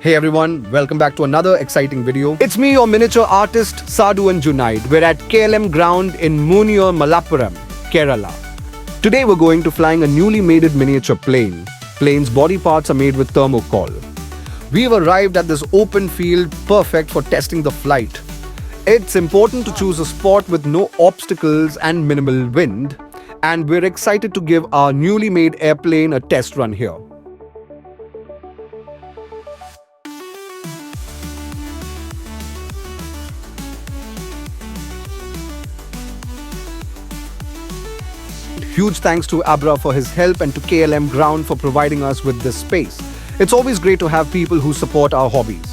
Hey everyone, welcome back to another exciting video. It's me, your miniature artist Sadhu and Junaid. We're at KLM ground in Muniyur, Malappuram, Kerala. Today we're going to flying a newly made miniature plane. Plane's body parts are made with thermocol. We've arrived at this open field perfect for testing the flight. It's important to choose a spot with no obstacles and minimal wind, and we're excited to give our newly made airplane a test run here. Huge thanks to Abra for his help and to KLM Ground for providing us with this space. It's always great to have people who support our hobbies.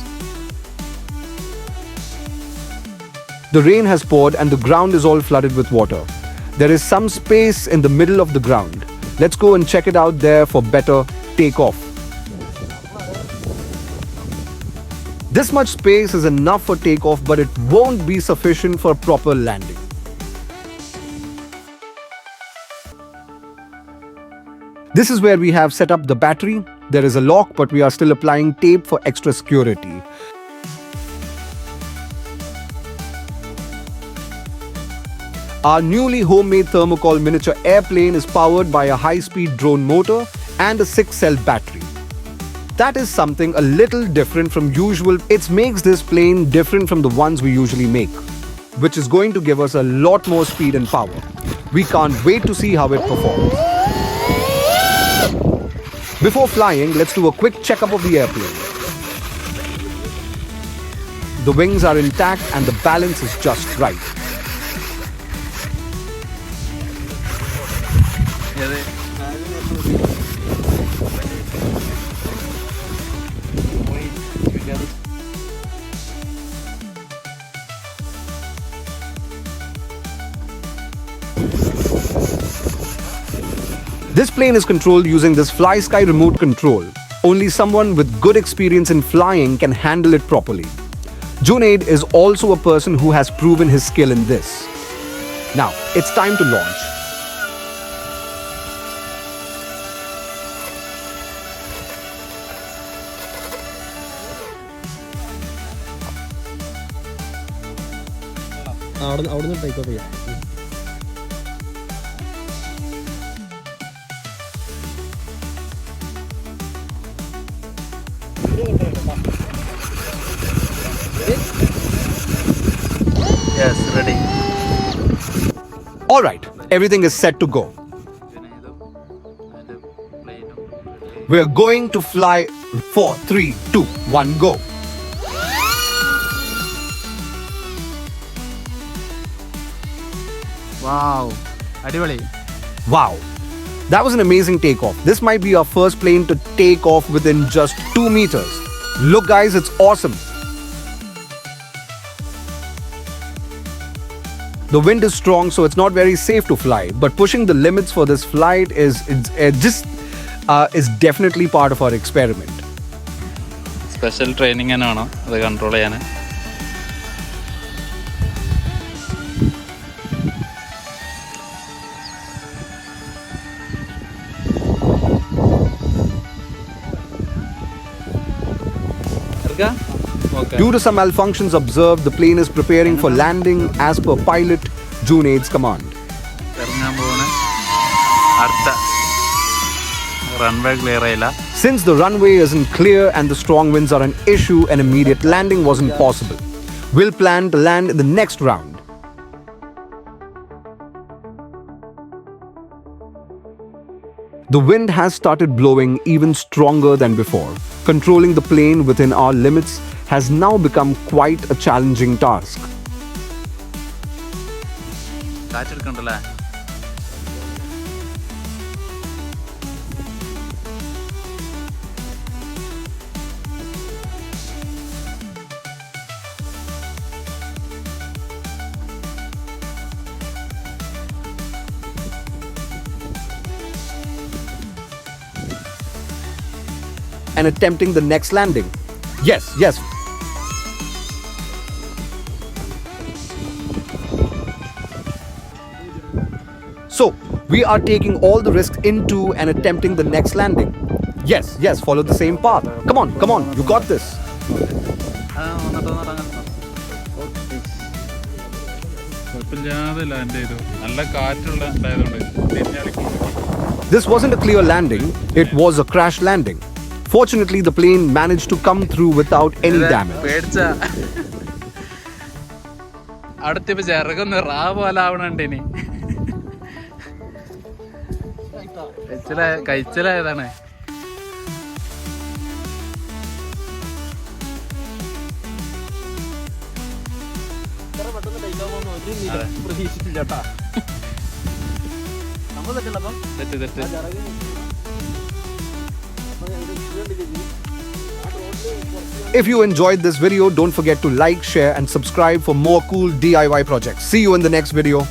The rain has poured and the ground is all flooded with water. There is some space in the middle of the ground. Let's go and check it out there for better takeoff. This much space is enough for takeoff, but it won't be sufficient for proper landing. This is where we have set up the battery. There is a lock, but we are still applying tape for extra security. Our newly homemade thermocol miniature airplane is powered by a high-speed drone motor and a 6-cell battery. That is something a little different from usual. It makes this plane different from the ones we usually make, which is going to give us a lot more speed and power. We can't wait to see how it performs. Before flying, let's do a quick checkup of the airplane. The wings are intact and the balance is just right. This plane is controlled using this Fly Sky remote control. Only someone with good experience in flying can handle it properly. Junaid is also a person who has proven his skill in this. Now, it's time to launch. Yes, ready. Alright, everything is set to go. We're going to fly 4, 3, 2, 1, go. Wow, അടിപൊളി. Wow, that was an amazing takeoff. This might be our first plane to take off within just 2 meters. Look guys, it's awesome. The wind is strong, so it's not very safe to fly, but pushing the limits for this flight is definitely part of our experiment. Special training ആണ് അത് control ചെയ്യാൻ. Due to some malfunctions observed, the plane is preparing for landing as per pilot Junaid's command. Since the runway isn't clear and the strong winds are an issue, an immediate landing wasn't possible. We'll plan to land in the next round. The wind has started blowing even stronger than before. Controlling the plane within our limits has now become quite a challenging task. And attempting the next landing. Yes. So, we are taking all the risks into and attempting the next landing. Yes, follow the same path. Come on, you got this. കുഴപ്പമില്ലാതെ land ചെയ്തു. നല്ല കാറ്റുള്ള ഉണ്ടായതുകൊണ്ട് This wasn't a clear landing, it was a crash landing. Fortunately, the plane managed to come through without any damage. പേടിച്ച അടുത്തിപ്പോ ചെറുകൊന്ന് റാ പോലെ ആവണുണ്ട് ഇനി. കഴിച്ചലായതാണ്. If you enjoyed this video, don't forget to like, share and subscribe for more cool DIY projects. See you in the next video.